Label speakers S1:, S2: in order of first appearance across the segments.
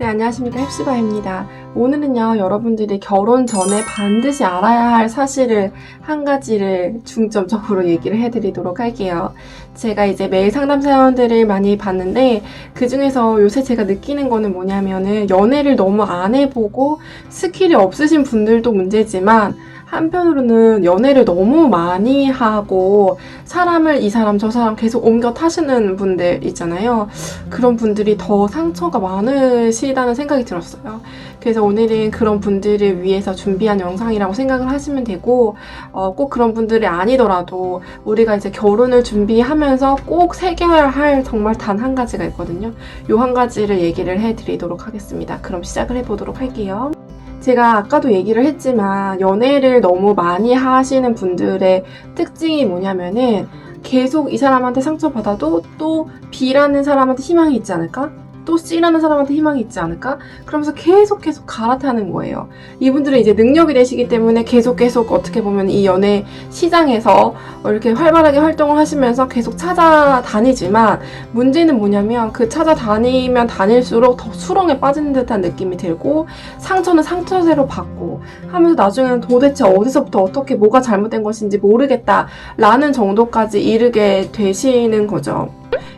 S1: 네, 안녕하십니까. 헵시바입니다. 오늘은요, 여러분들이 결혼 전에 반드시 알아야 할 사실을 한 가지를 중점적으로 얘기를 해드리도록 할게요. 제가 이제 매일 상담 사연들을 많이 봤는데, 그 중에서 요새 제가 느끼는 거는 뭐냐면은, 연애를 너무 안 해보고 스킬이 없으신 분들도 문제지만, 한편으로는 연애를 너무 많이 하고 사람을 이 사람 저 사람 계속 옮겨 타시는 분들 있잖아요. 그런 분들이 더 상처가 많으시다는 생각이 들었어요. 그래서 오늘은 그런 분들을 위해서 준비한 영상이라고 생각을 하시면 되고, 꼭 그런 분들이 아니더라도 우리가 이제 결혼을 준비하면서 꼭 새겨야 할 정말 단 한 가지가 있거든요. 요 한 가지를 얘기를 해드리도록 하겠습니다. 그럼 시작을 해보도록 할게요. 제가 아까도 얘기를 했지만 연애를 너무 많이 하시는 분들의 특징이 뭐냐면은 계속 이 사람한테 상처받아도 또 B라는 사람한테 희망이 있지 않을까? 또 C라는 사람한테 희망이 있지 않을까? 그러면서 계속 갈아타는 거예요. 이분들은 이제 능력이 되시기 때문에 계속 어떻게 보면 이 연애 시장에서 이렇게 활발하게 활동을 하시면서 계속 찾아다니지만 문제는 뭐냐면 그 찾아다니면 다닐수록 더 수렁에 빠지는 듯한 느낌이 들고 상처는 상처대로 받고 하면서 나중에는 도대체 어디서부터 어떻게 뭐가 잘못된 것인지 모르겠다라는 정도까지 이르게 되시는 거죠.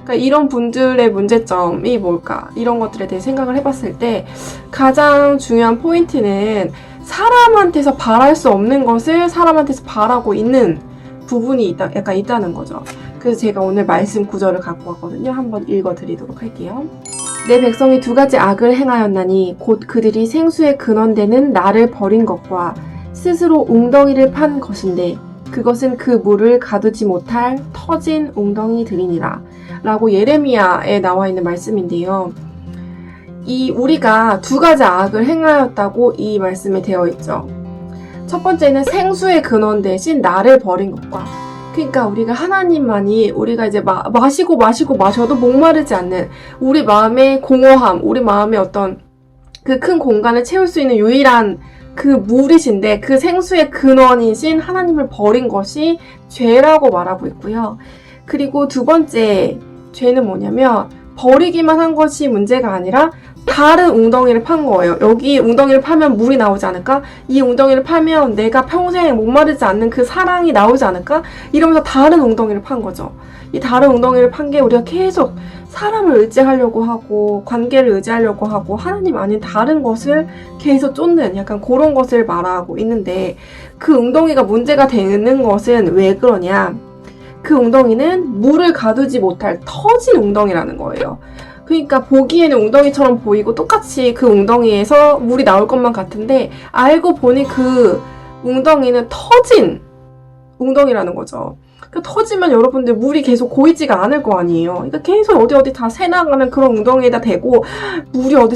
S1: 그러니까 이런 분들의 문제점이 뭘까? 이런 것들에 대해 생각을 해봤을 때 가장 중요한 포인트는 사람한테서 바랄 수 없는 것을 사람한테서 바라고 있는 부분이 약간 있다는 거죠. 그래서 제가 오늘 말씀 구절을 갖고 왔거든요. 한번 읽어드리도록 할게요. 내 백성이 두 가지 악을 행하였나니 곧 그들이 생수의 근원되는 나를 버린 것과 스스로 웅덩이를 판 것인데 그것은 그 물을 가두지 못할 터진 웅덩이들이니라 라고 예레미야에 나와 있는 말씀인데요. 우리가 두 가지 악을 행하였다고 이 말씀에 되어 있죠. 첫 번째는 생수의 근원 대신 나를 버린 것과, 그러니까 우리가 하나님만이 우리가 이제 마시고 마셔도 목마르지 않는 우리 마음의 공허함, 우리 마음의 어떤 그 큰 공간을 채울 수 있는 유일한 그 물이신데 그 생수의 근원이신 하나님을 버린 것이 죄라고 말하고 있고요. 그리고 두 번째 죄는 뭐냐면 버리기만 한 것이 문제가 아니라 다른 웅덩이를 판 거예요. 여기 웅덩이를 파면 물이 나오지 않을까? 이 웅덩이를 파면 내가 평생 목마르지 않는 그 사랑이 나오지 않을까? 이러면서 다른 웅덩이를 판 거죠. 이 다른 웅덩이를 판 게 우리가 계속 사람을 의지하려고 하고 관계를 의지하려고 하고 하나님 아닌 다른 것을 계속 쫓는 약간 그런 것을 말하고 있는데 그 웅덩이가 문제가 되는 것은 왜 그러냐? 그 웅덩이는 물을 가두지 못할 터진 웅덩이라는 거예요. 그러니까 보기에는 웅덩이처럼 보이고 똑같이 그 웅덩이에서 물이 나올 것만 같은데 알고 보니 그 웅덩이는 터진 웅덩이라는 거죠. 그 터지면 여러분들 물이 계속 고이지가 않을 거 아니에요. 그러니까 계속 어디 다 새나가는 그런 웅덩이에다 대고 물이 어디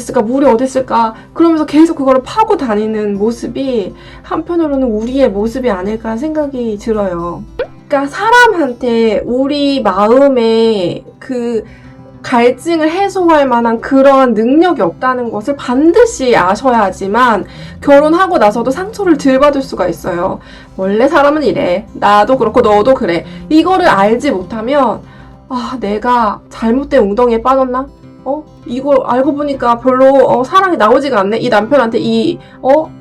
S1: 있을까 그러면서 계속 그거를 파고 다니는 모습이 한편으로는 우리의 모습이 아닐까 생각이 들어요. 그러니까 사람한테 우리 마음에 그 갈증을 해소할 만한 그러한 능력이 없다는 것을 반드시 아셔야지만 결혼하고 나서도 상처를 덜 받을 수가 있어요. 원래 사람은 이래. 나도 그렇고 너도 그래. 이거를 알지 못하면 내가 잘못된 웅덩이에 빠졌나? 이걸 알고 보니까 별로 사랑이 나오지가 않네. 이 남편한테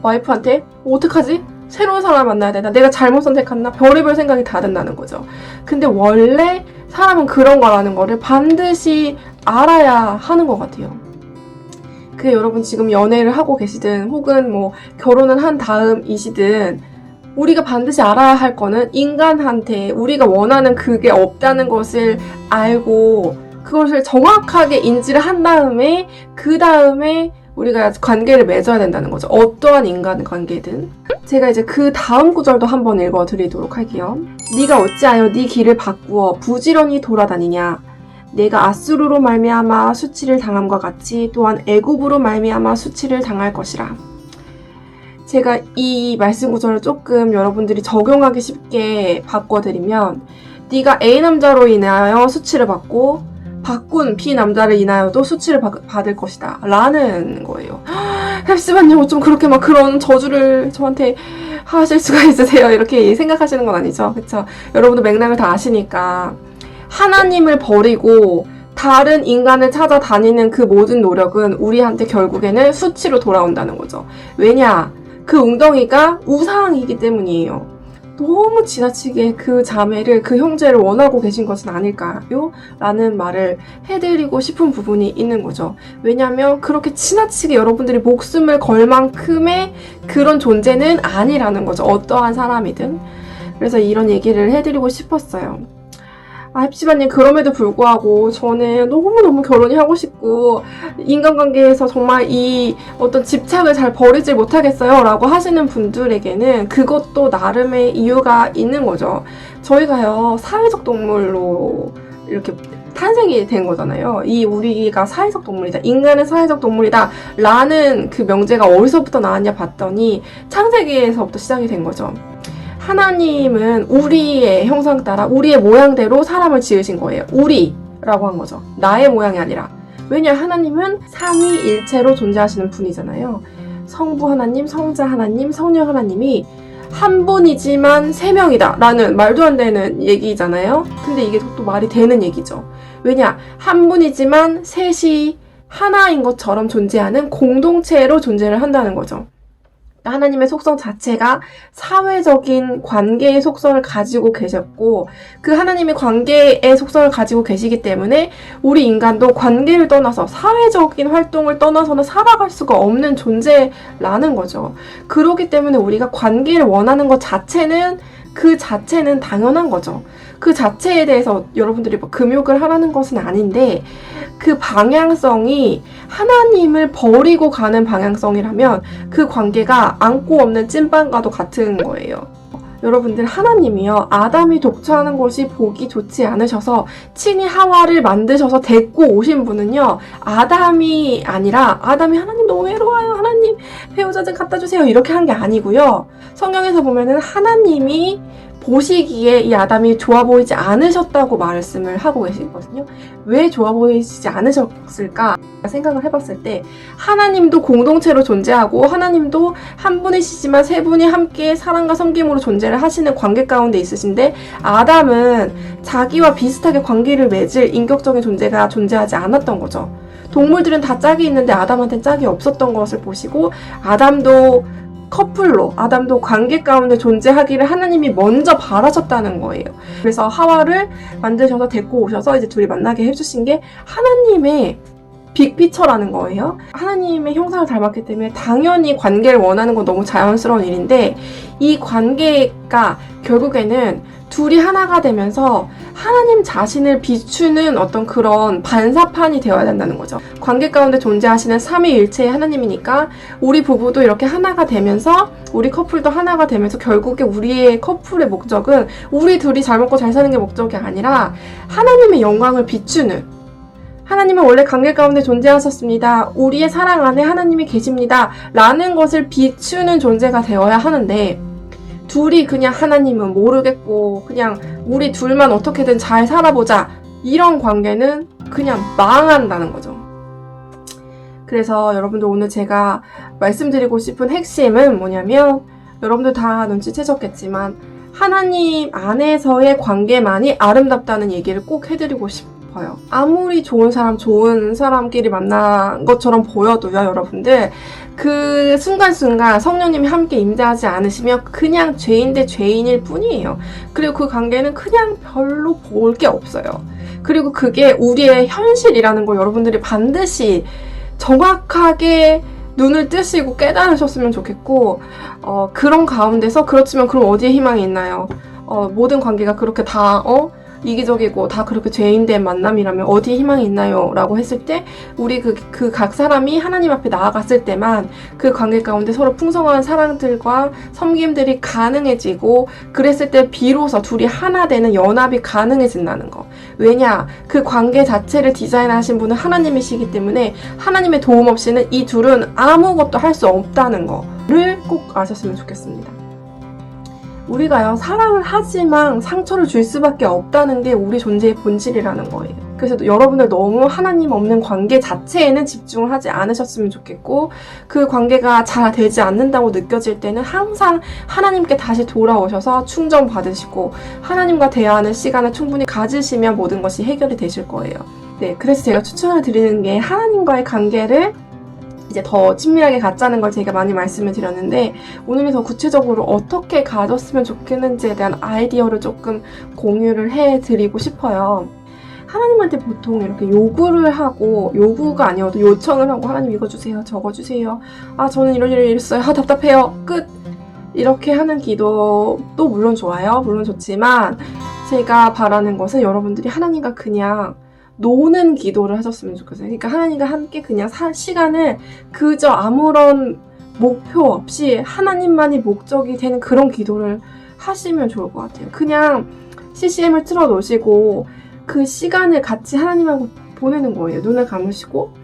S1: 와이프한테 어떡하지? 새로운 사람을 만나야 되나? 내가 잘못 선택했나? 별의별 생각이 다 든다는 거죠. 근데 원래 사람은 그런 거라는 거를 반드시 알아야 하는 것 같아요. 여러분 지금 연애를 하고 계시든 혹은 뭐 결혼을 한 다음이시든 우리가 반드시 알아야 할 거는 인간한테 우리가 원하는 그게 없다는 것을 알고 그것을 정확하게 인지를 한 다음에 그 다음에 우리가 관계를 맺어야 된다는 거죠. 어떠한 인간 관계든. 제가 이제 그 다음 구절도 한번 읽어드리도록 할게요. 네가 어찌하여 네 길을 바꾸어 부지런히 돌아다니냐. 내가 아수르로 말미암아 수치를 당함과 같이 또한 애굽으로 말미암아 수치를 당할 것이라. 제가 이 말씀 구절을 조금 여러분들이 적용하기 쉽게 바꿔드리면 네가 A 남자로 인하여 수치를 받고 바꾼 B 남자를 인하여도 수치를 받을 것이다 라는 거예요. 헵시바님 좀 그렇게 막 그런 저주를 저한테 하실 수가 있으세요? 이렇게 생각하시는 건 아니죠. 그쵸? 여러분도 맥락을 다 아시니까 하나님을 버리고 다른 인간을 찾아다니는 그 모든 노력은 우리한테 결국에는 수치로 돌아온다는 거죠. 왜냐? 그 웅덩이가 우상이기 때문이에요. 너무 지나치게 그 자매를, 그 형제를 원하고 계신 것은 아닐까요? 라는 말을 해드리고 싶은 부분이 있는 거죠. 왜냐하면 그렇게 지나치게 여러분들이 목숨을 걸 만큼의 그런 존재는 아니라는 거죠. 어떠한 사람이든. 그래서 이런 얘기를 해드리고 싶었어요. 헵시바님, 그럼에도 불구하고 저는 너무너무 결혼이 하고 싶고 인간관계에서 정말 이 어떤 집착을 잘 버리질 못하겠어요 라고 하시는 분들에게는 그것도 나름의 이유가 있는 거죠. 저희가요, 사회적 동물로 이렇게 탄생이 된 거잖아요. 우리가 사회적 동물이다, 인간은 사회적 동물이다 라는 그 명제가 어디서부터 나왔냐 봤더니 창세기에서부터 시작이 된 거죠. 하나님은 우리의 형상 따라 우리의 모양대로 사람을 지으신 거예요. 우리라고 한 거죠. 나의 모양이 아니라. 왜냐, 하나님은 삼위일체로 존재하시는 분이잖아요. 성부 하나님, 성자 하나님, 성령 하나님이 한 분이지만 세 명이다 라는 말도 안 되는 얘기잖아요. 근데 이게 또 말이 되는 얘기죠. 왜냐, 한 분이지만 셋이 하나인 것처럼 존재하는 공동체로 존재를 한다는 거죠. 하나님의 속성 자체가 사회적인 관계의 속성을 가지고 계셨고, 그 하나님의 관계의 속성을 가지고 계시기 때문에 우리 인간도 관계를 떠나서 사회적인 활동을 떠나서는 살아갈 수가 없는 존재라는 거죠. 그렇기 때문에 우리가 관계를 원하는 것 자체는 그 자체는 당연한 거죠. 그 자체에 대해서 여러분들이 뭐 금욕을 하라는 것은 아닌데, 그 방향성이 하나님을 버리고 가는 방향성이라면 그 관계가 안고 없는 찐빵과도 같은 거예요. 여러분들, 하나님이요, 아담이 독처하는 것이 보기 좋지 않으셔서 친히 하와를 만드셔서 데리고 오신 분은요, 아담이 아니라, 아담이 하나님 너무 외로워요, 하나님 배우자 좀 갖다 주세요, 이렇게 한 게 아니고요. 성경에서 보면은 하나님이 보시기에 이 아담이 좋아 보이지 않으셨다고 말씀을 하고 계시거든요. 왜 좋아 보이지 않으셨을까 생각을 해봤을 때, 하나님도 공동체로 존재하고 하나님도 한 분이시지만 세 분이 함께 사랑과 섬김으로 존재를 하시는 관계 가운데 있으신데, 아담은 자기와 비슷하게 관계를 맺을 인격적인 존재가 존재하지 않았던 거죠. 동물들은 다 짝이 있는데 아담한테는 짝이 없었던 것을 보시고, 아담도 커플로, 아담도 관계 가운데 존재하기를 하나님이 먼저 바라셨다는 거예요. 그래서 하와를 만드셔서 데리고 오셔서 이제 둘이 만나게 해주신 게 하나님의 빅피처라는 거예요. 하나님의 형상을 닮았기 때문에 당연히 관계를 원하는 건 너무 자연스러운 일인데, 이 관계가 결국에는 둘이 하나가 되면서 하나님 자신을 비추는 어떤 그런 반사판이 되어야 된다는 거죠. 관계 가운데 존재하시는 삼위일체의 하나님이니까 우리 부부도 이렇게 하나가 되면서, 우리 커플도 하나가 되면서 결국에 우리의 커플의 목적은 우리 둘이 잘 먹고 잘 사는 게 목적이 아니라 하나님의 영광을 비추는, 하나님은 원래 관계 가운데 존재하셨습니다, 우리의 사랑 안에 하나님이 계십니다 라는 것을 비추는 존재가 되어야 하는데, 둘이 그냥 하나님은 모르겠고 그냥 우리 둘만 어떻게든 잘 살아보자, 이런 관계는 그냥 망한다는 거죠. 그래서 여러분들, 오늘 제가 말씀드리고 싶은 핵심은 뭐냐면, 여러분들 다 눈치채셨겠지만 하나님 안에서의 관계만이 아름답다는 얘기를 꼭 해드리고 싶어요. 아무리 좋은 사람끼리 만난 것처럼 보여도요, 여러분들, 그 순간순간 성령님이 함께 임재하지 않으시면 그냥 죄인 대 죄인일 뿐이에요. 그리고 그 관계는 그냥 별로 볼 게 없어요. 그리고 그게 우리의 현실이라는 걸 여러분들이 반드시 정확하게 눈을 뜨시고 깨달으셨으면 좋겠고, 그런 가운데서, 그렇지만 그럼 어디에 희망이 있나요? 모든 관계가 그렇게 다 이기적이고 다 그렇게 죄인된 만남이라면 어디에 희망이 있나요? 라고 했을 때, 우리 그 각 사람이 하나님 앞에 나아갔을 때만 그 관계 가운데 서로 풍성한 사랑들과 섬김들이 가능해지고, 그랬을 때 비로소 둘이 하나 되는 연합이 가능해진다는 거. 왜냐? 그 관계 자체를 디자인하신 분은 하나님이시기 때문에 하나님의 도움 없이는 이 둘은 아무것도 할 수 없다는 거를 꼭 아셨으면 좋겠습니다. 우리가요, 사랑을 하지만 상처를 줄 수밖에 없다는 게 우리 존재의 본질이라는 거예요. 그래서 여러분들 너무 하나님 없는 관계 자체에는 집중을 하지 않으셨으면 좋겠고, 그 관계가 잘 되지 않는다고 느껴질 때는 항상 하나님께 다시 돌아오셔서 충전 받으시고 하나님과 대화하는 시간을 충분히 가지시면 모든 것이 해결이 되실 거예요. 네, 그래서 제가 추천을 드리는 게 하나님과의 관계를 이제 더 친밀하게 갖자는 걸 제가 많이 말씀을 드렸는데, 오늘은 더 구체적으로 어떻게 가졌으면 좋겠는지에 대한 아이디어를 조금 공유를 해드리고 싶어요. 하나님한테 보통 이렇게 요구를 하고, 요구가 아니어도 요청을 하고, 하나님 이거 주세요, 저거 주세요, 아 저는 이런 일이 있어요, 아 답답해요, 끝! 이렇게 하는 기도도 물론 좋아요. 물론 좋지만 제가 바라는 것은 여러분들이 하나님과 그냥 노는 기도를 하셨으면 좋겠어요. 그러니까 하나님과 함께 그냥 시간을 그저 아무런 목표 없이 하나님만이 목적이 되는 그런 기도를 하시면 좋을 것 같아요. 그냥 CCM을 틀어놓으시고 그 시간을 같이 하나님하고 보내는 거예요. 눈을 감으시고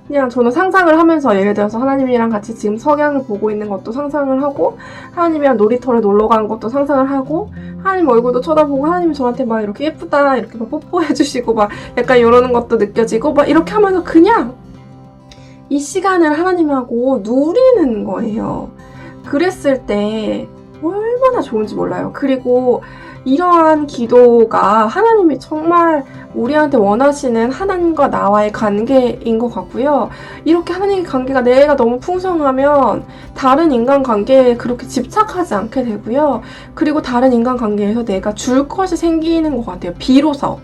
S1: 그냥 저는 상상을 하면서, 예를 들어서 하나님이랑 같이 지금 석양을 보고 있는 것도 상상을 하고, 하나님이랑 놀이터를 놀러 가는 것도 상상을 하고, 하나님 얼굴도 쳐다보고, 하나님이 저한테 막 이렇게 예쁘다 이렇게 막 뽀뽀해주시고 막 약간 이러는 것도 느껴지고 막 이렇게 하면서 그냥 이 시간을 하나님하고 누리는 거예요. 그랬을 때 얼마나 좋은지 몰라요. 그리고 이러한 기도가 하나님이 정말 우리한테 원하시는 하나님과 나와의 관계인 것 같고요. 이렇게 하나님의 관계가 내가 너무 풍성하면 다른 인간관계에 그렇게 집착하지 않게 되고요. 그리고 다른 인간관계에서 내가 줄 것이 생기는 것 같아요. 비로소.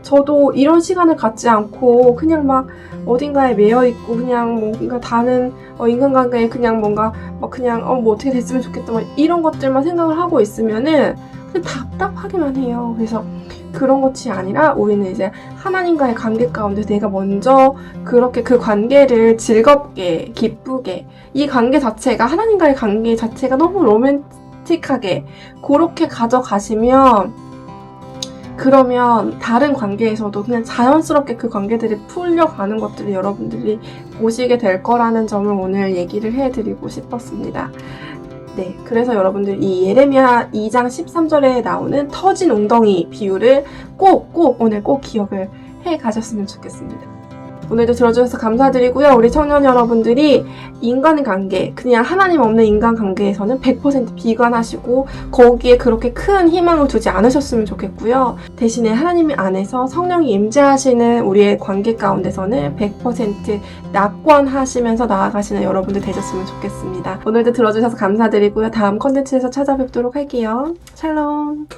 S1: 저도 이런 시간을 갖지 않고 그냥 막 어딘가에 매여 있고 그냥 뭔가 다른 인간관계에 그냥 뭔가 막 그냥 뭐 어떻게 됐으면 좋겠다 막 이런 것들만 생각을 하고 있으면은 답답하기만 해요. 그래서 그런 것이 아니라 우리는 이제 하나님과의 관계 가운데 내가 먼저 그렇게 그 관계를 즐겁게 기쁘게, 이 관계 자체가 하나님과의 관계 자체가 너무 로맨틱하게 그렇게 가져가시면, 그러면 다른 관계에서도 그냥 자연스럽게 그 관계들이 풀려가는 것들을 여러분들이 보시게 될 거라는 점을 오늘 얘기를 해드리고 싶었습니다. 네, 그래서 여러분들 이 예레미야 2장 13절에 나오는 터진 웅덩이 비유를 꼭 오늘 꼭 기억을 해 가셨으면 좋겠습니다. 오늘도 들어주셔서 감사드리고요. 우리 청년 여러분들이 인간관계, 그냥 하나님 없는 인간관계에서는 100% 비관하시고 거기에 그렇게 큰 희망을 두지 않으셨으면 좋겠고요. 대신에 하나님 안에서 성령이 임재하시는 우리의 관계 가운데서는 100% 낙관하시면서 나아가시는 여러분들 되셨으면 좋겠습니다. 오늘도 들어주셔서 감사드리고요. 다음 컨텐츠에서 찾아뵙도록 할게요. 샬롬.